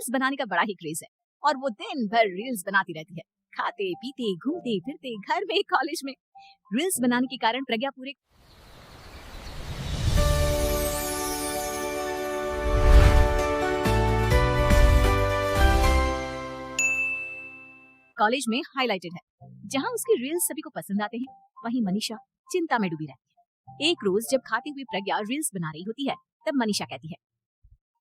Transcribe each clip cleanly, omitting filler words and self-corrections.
Reels बनाने का बड़ा ही क्रेज है और वो दिन भर रील्स बनाती रहती है, खाते पीते घूमते फिरते घर में कॉलेज में। रील्स बनाने के कारण प्रज्ञा पूरे कॉलेज में हाईलाइटेड है। जहां उसके रील्स सभी को पसंद आते हैं, वहीं मनीषा चिंता में डूबी रहती है। एक रोज जब खाते हुए प्रज्ञा रील्स बना रही होती है, तब मनीषा कहती है,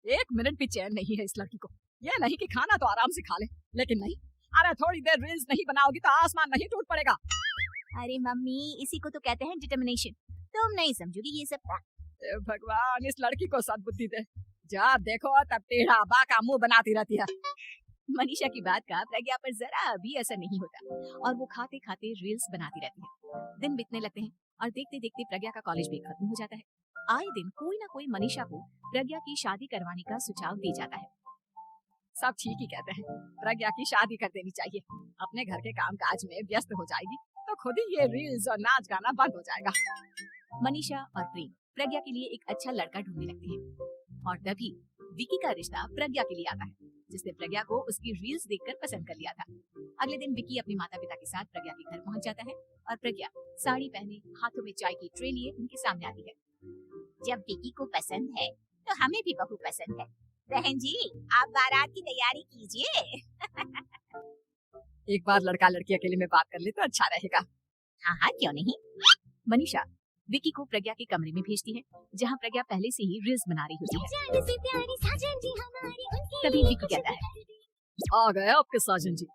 एक मिनट भी चैन नहीं है इस लड़की को। ये नहीं कि खाना तो आराम से खा ले, लेकिन नहीं, अरे थोड़ी देर रील्स नहीं बनाओगी तो आसमान नहीं टूट पड़ेगा। अरे मम्मी, इसी को तो कहते हैं डिटर्मिनेशन। तुम नहीं समझोगी ये सब। भगवान इस लड़की को सद्बुद्धि दे। जब देखो तब टेढ़ा बाका मुंह बनाती रहती है। मनीषा की बात का प्रज्ञा पर जरा भी असर नहीं होता और वो खाते खाते रील्स बनाती रहती है। दिन बीतने लगते हैं और देखते देखते प्रज्ञा का कॉलेज भी खत्म हो जाता है। आए दिन कोई ना कोई मनीषा को प्रज्ञा की शादी करवाने का सुझाव दे जाता है। सब ठीक ही कहते हैं, प्रज्ञा की शादी कर देनी चाहिए। अपने घर के कामकाज में व्यस्त हो जाएगी तो खुद ही ये रील्स और नाच गाना बंद हो जाएगा। मनीषा और प्रेम प्रज्ञा के लिए एक अच्छा लड़का ढूंढने लगते हैं और तभी विकी का रिश्ता प्रज्ञा के लिए आता है, जिसने प्रज्ञा को उसकी रील्स देखकर पसंद कर लिया था। अगले दिन विकी अपने माता पिता के साथ प्रज्ञा के घर पहुंच जाता है और प्रज्ञा साड़ी पहने हाथों में चाय की ट्रे लिए उनके सामने आती है। जब विकी को पसंद है तो हमें भी बहू पसंद है। बहन जी, आप बारात की तैयारी कीजिए। एक बार लड़का लड़की अकेले में बात कर ले तो अच्छा रहेगा। हाँ हाँ, क्यों नहीं। मनीषा विकी को प्रज्ञा के कमरे में भेजती है, जहाँ प्रज्ञा पहले से ही रील्स बना रही होती है। तभी विकी कहता है, आ गए आपके साजन जी।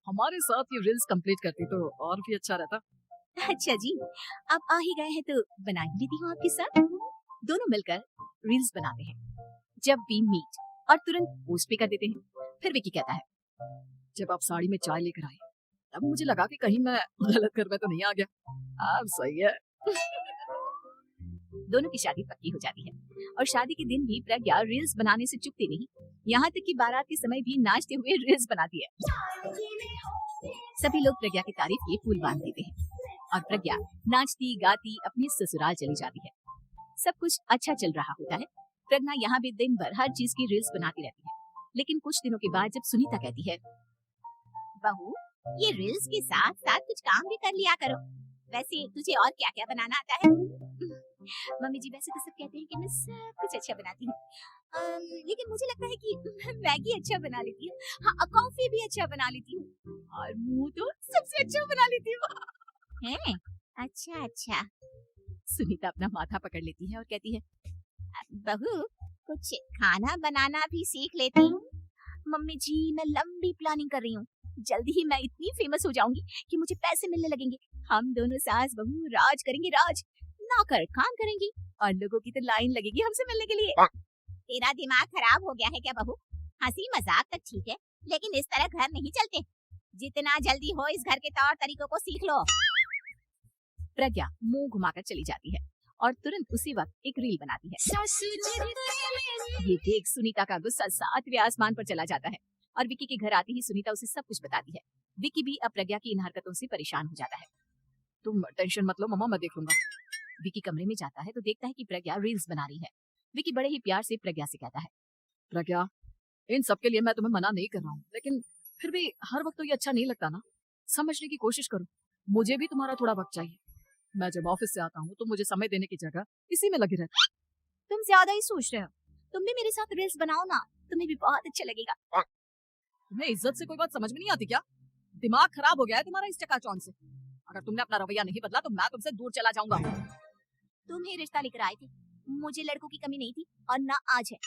हमारे साथ ये रील्स कंप्लीट करती तो और भी अच्छा रहता। अच्छा जी, अब आ ही गए हैं तो बना ही लेती हूँ आपके साथ। दोनों मिलकर रील्स बनाते हैं। जब भी मीट और तुरंत पोस्ट भी कर देते हैं। फिर विकी कहता है, जब आप साड़ी में चाय लेकर आए तब मुझे लगा कि कहीं मैं गलत घर में तो नहीं आ गया। अब सही है। दोनों की शादी पक्की हो जाती है और शादी के दिन भी प्रज्ञा रील्स बनाने से चूकती नहीं। यहाँ तक कि बारात के समय भी नाचते हुए रील्स बनाती है। सभी लोग प्रज्ञा की तारीफ के पुल बांध देते हैं और प्रज्ञा नाचती गाती अपने ससुराल चली जाती है। सब कुछ अच्छा चल रहा होता है। प्रज्ञा यहाँ भी दिन भर हर चीज की रील्स बनाती रहती है। लेकिन कुछ दिनों के बाद जब सुनीता कहती है, बहू, ये रील्स के साथ साथ कुछ काम भी कर लिया करो। वैसे तुझे और क्या क्या बनाना आता है? मम्मी जी, वैसे तो सब कहते हैं कि मैं सब कुछ अच्छा बनाती हूँ, लेकिन मुझे लगता है कि मैगी अच्छा बना लेती हूँ, हाँ कॉफी भी अच्छा बना लेती हूँ और मुंह तो सबसे अच्छा बना लेती हूँ। हैं? अच्छा अच्छा। सुनीता अपना माथा पकड़ लेती है और कहती है, बहू, कुछ खाना बनाना भी सीख लेती हूँ। मम्मी जी, मैं लंबी प्लानिंग कर रही हूँ। जल्दी ही मैं इतनी फेमस हो जाऊंगी कि मुझे पैसे मिलने लगेंगे। हम दोनों सास बहू राज करेंगे, राज नौकर काम करेंगी और लोगों की तो लाइन लगेगी हमसे मिलने के लिए। तेरा दिमाग खराब हो गया है क्या बहू? हंसी मजाक तक ठीक है, लेकिन इस तरह घर नहीं चलते। जितना जल्दी हो इस घर के तौर तरीकों को सीख लो। प्रज्ञा मुंह घुमाकर चली जाती है और तुरंत उसी वक्त एक रील बनाती है। ये देख सुनीता का गुस्सा 7वें आसमान पर चला जाता है और विकी के घर आती ही सुनीता उसे सब कुछ बताती है। विकी भी अब प्रज्ञा की इन हरकतों से परेशान हो जाता है। तुम टेंशन मत लो मम्मा, मैं देख लूंगा। विकी कमरे में जाता है तो देखता है कि प्रज्ञा रील्स बना रही है। विकी बड़े ही प्यार से प्रज्ञा से कहता है, प्रज्ञा, इन सब के लिए मैं तुम्हें मना नहीं कर रहा हूँ, लेकिन फिर भी हर वक्त तो ये अच्छा नहीं लगता ना। समझने की कोशिश करो, मुझे भी तुम्हारा थोड़ा वक्त चाहिए। मैं जब ऑफिस से आता हूँ तो मुझे समय देने की जगह इसी में लगी रहती। तुम ज्यादा ही सोच रहे हो। तुम भी मेरे साथ रील्स बनाओ ना, तुम्हें भी बहुत अच्छा लगेगा। तुम्हें इज्जत से कोई बात समझ में नहीं आती क्या? दिमाग खराब हो गया है तुम्हारा इस चकाचौंध से। अगर तुमने अपना रवैया नहीं बदला तो मैं तुमसे दूर चला जाऊंगा। तुम ही रिश्ता लेकर आए थे, मुझे लड़कों की कमी नहीं थी और ना आज है।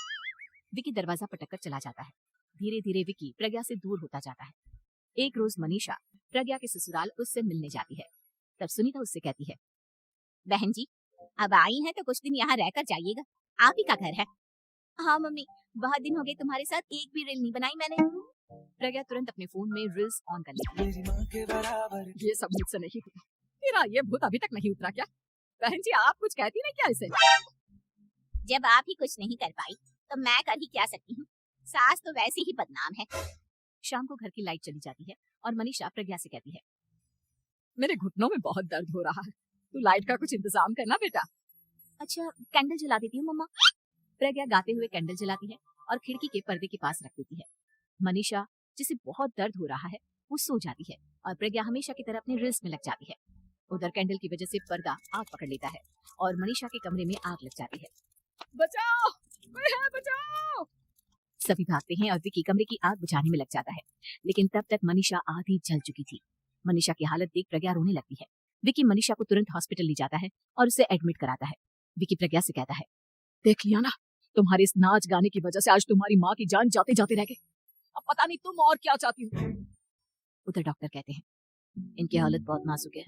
विकी दरवाजा पटककर चला जाता है। धीरे धीरे विकी प्रज्ञा से दूर होता जाता है। एक रोज मनीषा प्रज्ञा के ससुराल उससे मिलने जाती है। तब सुनीता उससे कहती है, बहन जी, अब आई हैं तो कुछ दिन यहाँ रहकर जाइएगा। आप ही का घर है। हाँ मम्मी, बहुत दिन हो गए तुम्हारे साथ एक भी रील नहीं बनाई मैंने। प्रज्ञा तुरंत अपने फोन में रील्स ऑन कर लेती है। ये सब मुझसे नहीं होता। तेरा ये भूत अभी तक नहीं उतरा क्या? बहन जी, आप कुछ कहती नहीं क्या इसे? जब आप ही कुछ नहीं कर पाई तो मैं कर ही क्या सकती हूँ। सास तो वैसे ही बदनाम है। शाम को घर की लाइट चली जाती है और मनीषा प्रज्ञा से कहती है, मेरे घुटनों में बहुत दर्द हो रहा है, तू लाइट का कुछ इंतजाम करना बेटा। अच्छा, कैंडल जला देती हूँ मम्मा। प्रज्ञा गाते हुए कैंडल जलाती है और खिड़की के पर्दे के पास रख देती है। मनीषा, जिसे बहुत दर्द हो रहा है, वो सो जाती है और प्रज्ञा हमेशा की तरह अपने रील्स में लग जाती है। उधर कैंडल की वजह से पर्दा आग पकड़ लेता है और मनीषा के कमरे में आग लग जाती है। बचाओ, कोई है, बचाओ। सभी भागते हैं और विकी कमरे की आग बुझाने में लग जाता है, लेकिन तब तक मनीषा आधी जल चुकी थी। मनीषा की हालत देख प्रज्ञा रोने लगती है। विकी मनीषा को तुरंत हॉस्पिटल ले जाता है और उसे एडमिट कराता है। विकी प्रज्ञा से कहता है, देख लिया ना, तुम्हारे इस नाच गाने की वजह से आज तुम्हारी माँ की जान जाते जाते रह गई। अब पता नहीं तुम और क्या चाहती हो। उधर डॉक्टर कहते हैं, इनकी हालत बहुत नाजुक है,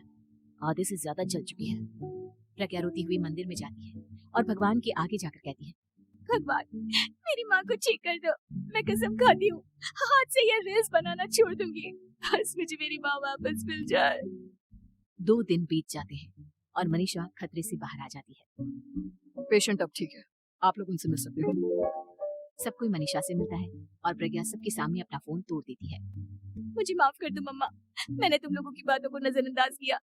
आधे से ज्यादा जल चुकी है। प्रज्ञा रोती हुई मंदिर में जाती है और भगवान के आगे जाकर कहती है, भगवान, मेरी माँ को ठीक कर दो। मैं कसम खाती हूँ, हाथ से ये रील्स बनाना छोड़ दूंगी, बस मुझे मेरी माँ वापस मिल जाए। 2 दिन बीत जाते हैं और मनीषा खतरे से बाहर आ जाती है। पेशेंट अब ठीक है, आप लोग उनसे मिल सकते हो। सब कोई मनीषा से मिलता है और प्रज्ञा सबके सामने अपना फोन तोड़ देती है। मुझे माफ कर दो मम्मा, मैंने तुम लोगों की बातों को नजरअंदाज किया।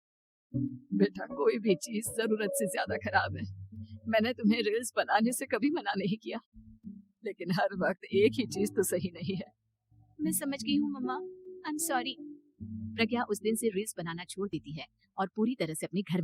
बेटा, कोई भी चीज जरूरत से ज्यादा खराब है। मैंने तुम्हें रील्स बनाने से कभी मना नहीं किया, लेकिन हर वक्त एक ही चीज तो सही नहीं है। मैं समझ गई हूँ मम्मा, आई एम सॉरी। प्रज्ञा उस दिन से रील्स बनाना छोड़ देती है और पूरी तरह से अपने घर में